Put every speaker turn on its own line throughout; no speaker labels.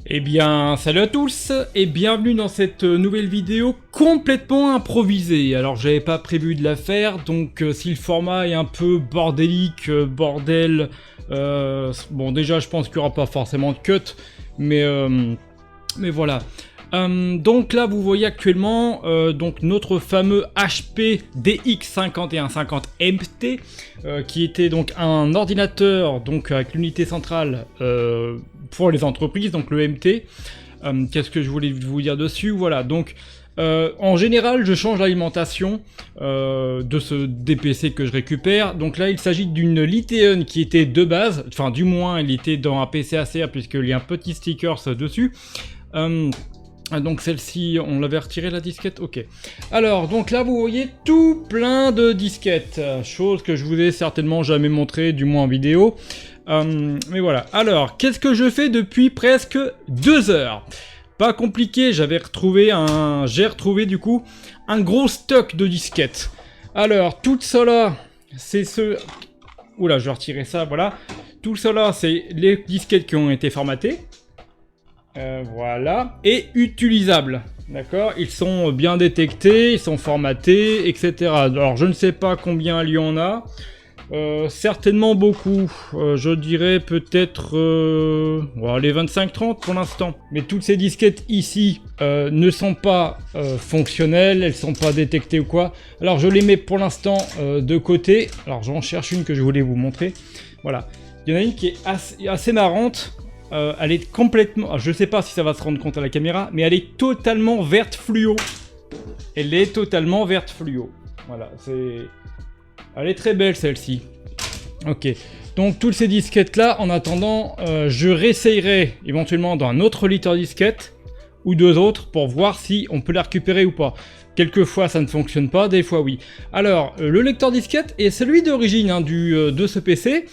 Eh bien, salut à tous et bienvenue dans cette nouvelle vidéo complètement improvisée. Alors, j'avais pas prévu de la faire, donc si le format est un peu bordélique, bordel, bon déjà je pense qu'il y aura pas forcément de cut, mais voilà. Donc là, vous voyez actuellement donc notre fameux HP DX5150 MT, qui était donc un ordinateur donc avec l'unité centrale pour les entreprises, donc le MT. Qu'est-ce que je voulais vous dire dessus? Voilà, donc en général, je change l'alimentation de ce DPC que je récupère. Donc là, il s'agit d'une Liteon qui était de base, enfin du moins, il était dans un PC ACR puisqu'il y a un petit sticker dessus. Donc celle-ci, on l'avait retiré la disquette, ok. Alors, donc là, vous voyez tout plein de disquettes, chose que je vous ai certainement jamais montré, du moins en vidéo. Mais voilà, alors, qu'est-ce que je fais depuis presque 2 heures? Pas compliqué, j'ai retrouvé du coup un gros stock de disquettes. Alors, tout ça là, c'est ce... Oula, je vais retirer ça, voilà. Tout ça là, c'est les disquettes qui ont été formatées. Voilà, et utilisables, d'accord, ils sont bien détectés, ils sont formatés, etc. Alors je ne sais pas combien il y en a, certainement beaucoup, je dirais peut-être les 25-30 pour l'instant. Mais toutes ces disquettes ici ne sont pas fonctionnelles, elles sont pas détectées ou quoi. Alors je les mets pour l'instant de côté. Alors j'en cherche une que je voulais vous montrer, voilà. Il y en a une qui est assez marrante. Elle est complètement... Je sais pas si ça va se rendre compte à la caméra, mais elle est totalement verte fluo. Elle est totalement verte fluo. Voilà, c'est... Elle est très belle celle-ci. Ok. Donc toutes ces disquettes là, en attendant, je réessayerai éventuellement dans un autre lecteur disquette ou deux autres pour voir si on peut la récupérer ou pas. Quelquefois ça ne fonctionne pas, des fois oui. Alors le lecteur disquette est celui d'origine de ce PC.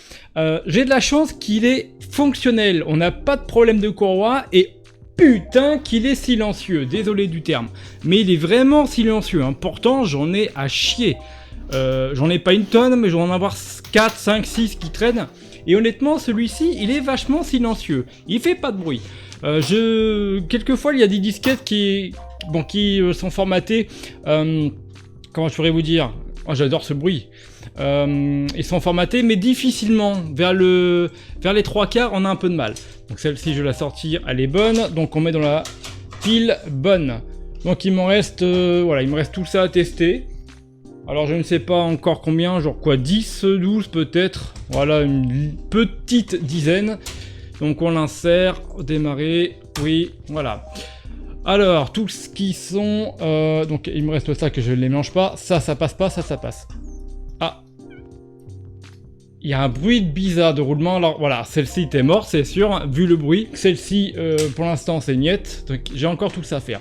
J'ai de la chance qu'il est fonctionnel, on n'a pas de problème de courroie et putain qu'il est silencieux, désolé du terme. Mais il est vraiment silencieux, hein. Pourtant j'en ai à chier. J'en ai pas une tonne, mais je vais en avoir 4, 5, 6 qui traînent. Et honnêtement celui-ci il est vachement silencieux, il fait pas de bruit. Quelquefois il y a des disquettes qui sont formatées, comment je pourrais vous dire, oh, j'adore ce bruit, ils sont formatés mais difficilement, vers les 3/4 on a un peu de mal. Donc celle-ci je vais la sortir, elle est bonne, donc on met dans la pile bonne. Donc il m'en reste, voilà, il me reste tout ça à tester. Alors je ne sais pas encore combien, genre quoi, 10, 12 peut-être, voilà, une petite dizaine. Donc on l'insère, démarrer, oui, voilà. Alors, tout ce qui sont... donc il me reste ça que je ne les mélange pas. Ça passe pas, ça passe. Ah. Il y a un bruit bizarre de roulement. Alors voilà, celle-ci était morte, c'est sûr, vu le bruit. Celle-ci, pour l'instant, c'est niette. Donc j'ai encore tout ça à faire.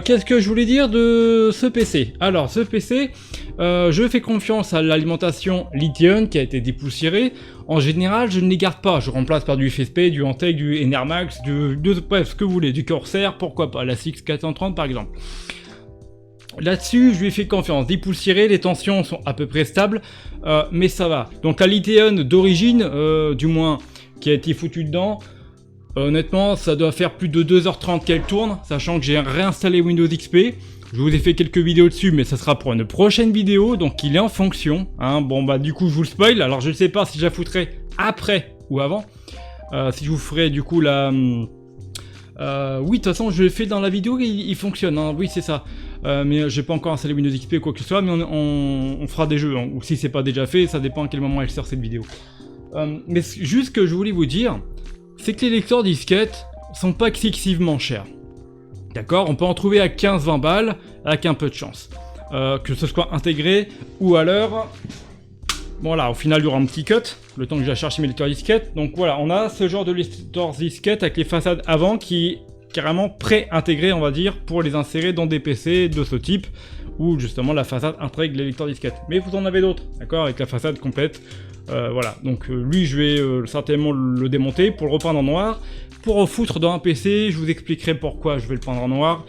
Qu'est-ce que je voulais dire de ce PC? Alors, ce PC, je fais confiance à l'alimentation Liteon qui a été dépoussiérée. En général, je ne les garde pas. Je remplace par du FSP, du Antec, du Enermax, bref, ce que vous voulez, du Corsair, pourquoi pas, la CX 430 par exemple. Là-dessus, je lui ai fait confiance. Dépoussiéré, les tensions sont à peu près stables, mais ça va. Donc la Liteon d'origine, du moins, qui a été foutue dedans, honnêtement, ça doit faire plus de 2h30 qu'elle tourne, sachant que j'ai réinstallé Windows XP. Je vous ai fait quelques vidéos dessus, mais ça sera pour une prochaine vidéo, donc il est en fonction. Hein. Bon bah du coup je vous le spoil, alors je ne sais pas si je la foutrai après ou avant. Si je vous ferai du coup la... oui, de toute façon je l'ai fait dans la vidéo, il fonctionne, hein. Oui c'est ça. Mais j'ai pas encore installé Windows XP ou quoi que ce soit, mais on fera des jeux, hein. Ou si c'est pas déjà fait, ça dépend à quel moment elle sort cette vidéo. Mais juste ce que je voulais vous dire, c'est que les lecteurs disquettes sont pas excessivement chers. D'accord, on peut en trouver à 15-20 balles avec un peu de chance. Que ce soit intégré ou alors... Voilà, au final il y aura un petit cut, le temps que je cherche mes lecteurs disquettes. Donc voilà, on a ce genre de lecteurs disquettes avec les façades avant qui est carrément pré-intégré, on va dire, pour les insérer dans des PC de ce type, où justement la façade intègre les lecteurs disquettes. Mais vous en avez d'autres, d'accord, avec la façade complète. Voilà, donc lui je vais certainement le démonter pour le repeindre en noir. Pour refoutre dans un PC, je vous expliquerai pourquoi je vais le peindre en noir.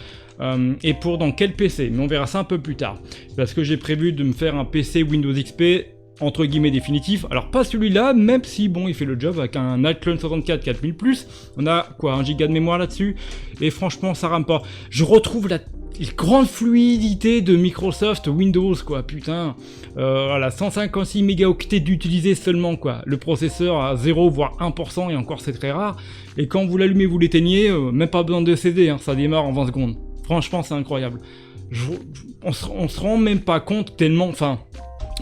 Et pour dans quel PC, mais on verra ça un peu plus tard. Parce que j'ai prévu de me faire un PC Windows XP entre guillemets définitif. Alors pas celui-là, même si bon il fait le job avec un Athlon 64 4000+, on a quoi, 1 Go de mémoire là-dessus, et franchement ça rame pas. Je retrouve la grande fluidité de Microsoft Windows quoi, putain. Voilà, 156 mégaoctets d'utiliser seulement quoi. Le processeur à 0 voire 1%, et encore c'est très rare. Et quand vous l'allumez, vous l'éteignez, même pas besoin de CD, hein, ça démarre en 20 secondes. Franchement c'est incroyable. On se rend même pas compte tellement, enfin...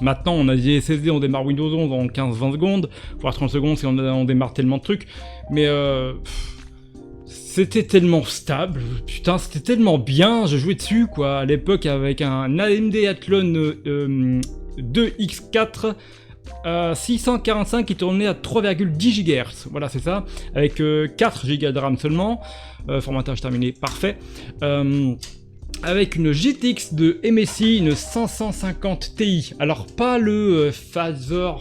Maintenant, on a des SSD, on démarre Windows 11 en 15-20 secondes, voire 30 secondes si on démarre tellement de trucs. Mais c'était tellement stable, putain, c'était tellement bien, je jouais dessus quoi, à l'époque avec un AMD Athlon 2X4 645 qui tournait à 3,10 GHz, voilà c'est ça, avec 4 Go de RAM seulement, formatage terminé, parfait. Avec une GTX de MSI, une 550 Ti. Alors pas le Phaser,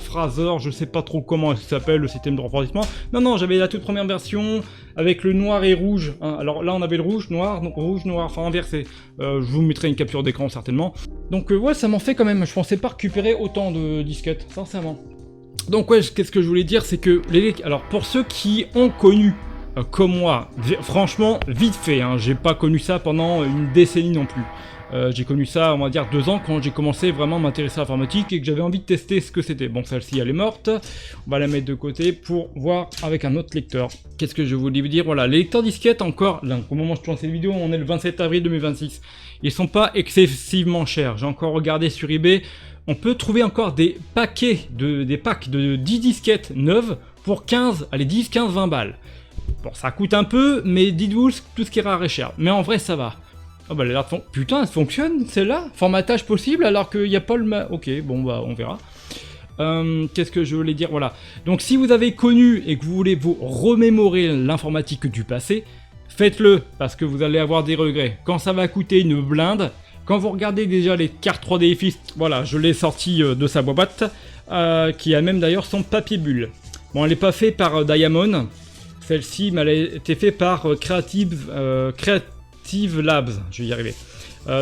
je sais pas trop comment il s'appelle, le système de refroidissement. Non, j'avais la toute première version avec le noir et rouge. Hein. Alors là on avait le rouge, noir, enfin inversé. Je vous mettrai une capture d'écran certainement. Donc ouais, ça m'en fait quand même. Je pensais pas récupérer autant de disquettes, sincèrement. Donc ouais, qu'est-ce que je voulais dire, c'est que alors pour ceux qui ont connu comme moi, franchement, vite fait, hein, j'ai pas connu ça pendant une décennie non plus. J'ai connu ça, on va dire, 2 ans quand j'ai commencé vraiment à m'intéresser à l'informatique et que j'avais envie de tester ce que c'était. Bon, celle-ci, elle est morte. On va la mettre de côté pour voir avec un autre lecteur. Qu'est-ce que je voulais vous dire? Voilà, les lecteurs disquettes, encore, là, au moment où je tourne cette vidéo, on est le 27 avril 2026. Ils sont pas excessivement chers. J'ai encore regardé sur eBay. On peut trouver encore des packs de 10 disquettes neuves pour 15, allez, 10, 15, 20 balles. Bon, ça coûte un peu, mais dites-vous, tout ce qui est rare est cher. Mais en vrai, ça va. Oh bah, elle a l'air de putain, elle fonctionne, celle-là. Formatage possible, alors qu'il n'y a pas le... Ok, bon, bah, on verra. Qu'est-ce que je voulais dire? Voilà. Donc, si vous avez connu et que vous voulez vous remémorer l'informatique du passé, faites-le, parce que vous allez avoir des regrets. Quand ça va coûter une blinde, quand vous regardez déjà les cartes 3DFX, voilà, je l'ai sorti de sa boîte, qui a même d'ailleurs son papier bulle. Bon, elle n'est pas faite par Diamond. Celle-ci elle a été faite par Creative Labs, je vais y arriver.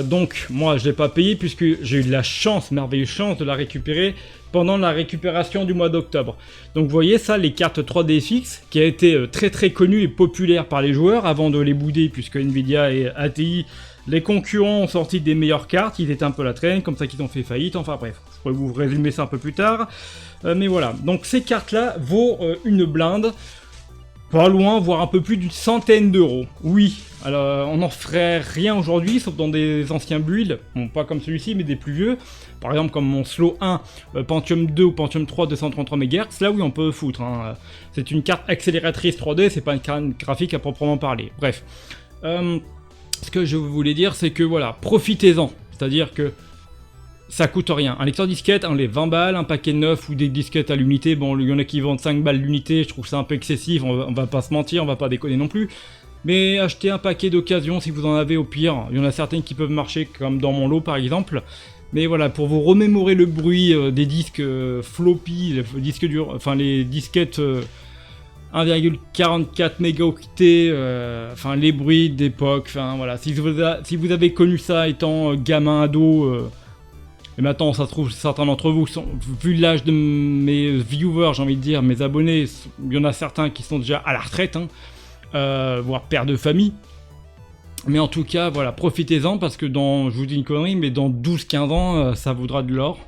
Donc moi je ne l'ai pas payé puisque j'ai eu la chance, merveilleuse chance de la récupérer pendant la récupération du mois d'octobre. Donc vous voyez ça, les cartes 3DFX qui a été très connues et populaires par les joueurs avant de les bouder puisque Nvidia et ATI, les concurrents ont sorti des meilleures cartes, ils étaient un peu la traîne, comme ça qu'ils ont fait faillite, enfin bref, je pourrais vous résumer ça un peu plus tard. Mais voilà, donc ces cartes-là vaut une blinde. Pas loin, voire un peu plus d'une centaine d'euros. Oui, alors on n'en ferait rien aujourd'hui, sauf dans des anciens builds, bon pas comme celui-ci, mais des plus vieux. Par exemple comme mon Slow 1, Pentium 2 ou Pentium 3 233 MHz, là oui on peut foutre. Hein. C'est une carte accélératrice 3D, c'est pas une carte graphique à proprement parler. Bref, ce que je voulais dire, c'est que voilà, profitez-en. C'est-à-dire que ça coûte rien. Un lecteur disquette, on les 20 balles, un paquet de 9 ou des disquettes à l'unité. Bon, il y en a qui vendent 5 balles l'unité, je trouve ça un peu excessif, on va pas se mentir, on va pas déconner non plus. Mais achetez un paquet d'occasion si vous en avez au pire. Il y en a certaines qui peuvent marcher, comme dans mon lot par exemple. Mais voilà, pour vous remémorer le bruit des disques floppy, les disques durs, enfin les disquettes 1,44 mégaoctets, enfin les bruits d'époque, enfin voilà. Si vous avez connu ça étant gamin, ado... Et maintenant, ça se trouve, certains d'entre vous, vu l'âge de mes viewers, j'ai envie de dire, mes abonnés, il y en a certains qui sont déjà à la retraite, hein, voire pères de famille. Mais en tout cas, voilà, profitez-en, parce que je vous dis une connerie, mais dans 12-15 ans, ça vaudra de l'or.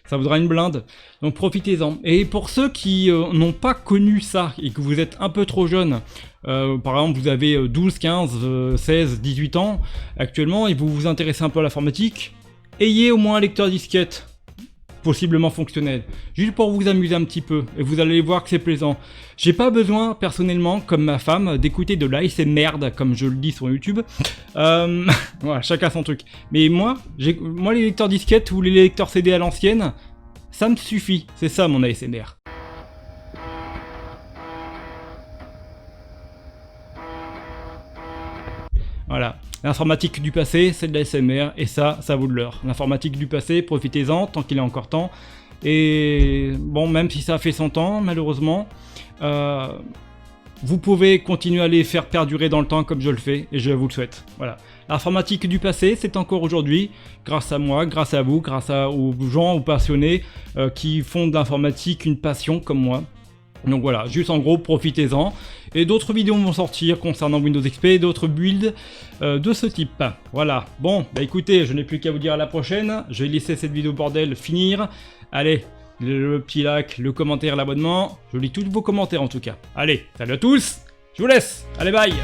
Ça vaudra une blinde. Donc profitez-en. Et pour ceux qui n'ont pas connu ça, et que vous êtes un peu trop jeune, par exemple, vous avez 12, 15, 16, 18 ans, actuellement, et vous vous intéressez un peu à l'informatique, ayez au moins un lecteur disquette, possiblement fonctionnel, juste pour vous amuser un petit peu, et vous allez voir que c'est plaisant. J'ai pas besoin, personnellement, comme ma femme, d'écouter de l'ASMR, comme je le dis sur YouTube. Voilà, chacun son truc. Mais moi, les lecteurs disquettes ou les lecteurs CD à l'ancienne, ça me suffit, c'est ça mon ASMR. Voilà. L'informatique du passé, c'est de la SMR, et ça vaut de l'or. L'informatique du passé, profitez-en, tant qu'il est encore temps. Et bon, même si ça a fait 100 ans, malheureusement, vous pouvez continuer à les faire perdurer dans le temps comme je le fais, et je vous le souhaite. Voilà. L'informatique du passé, c'est encore aujourd'hui, grâce à moi, grâce à vous, aux gens, aux passionnés qui font de l'informatique une passion comme moi. Donc voilà, juste en gros, profitez-en. Et d'autres vidéos vont sortir concernant Windows XP, d'autres builds de ce type. Voilà, bon, bah écoutez, je n'ai plus qu'à vous dire à la prochaine. Je vais laisser cette vidéo bordel finir. Allez, le petit like, le commentaire, l'abonnement. Je lis tous vos commentaires en tout cas. Allez, salut à tous, je vous laisse. Allez, bye.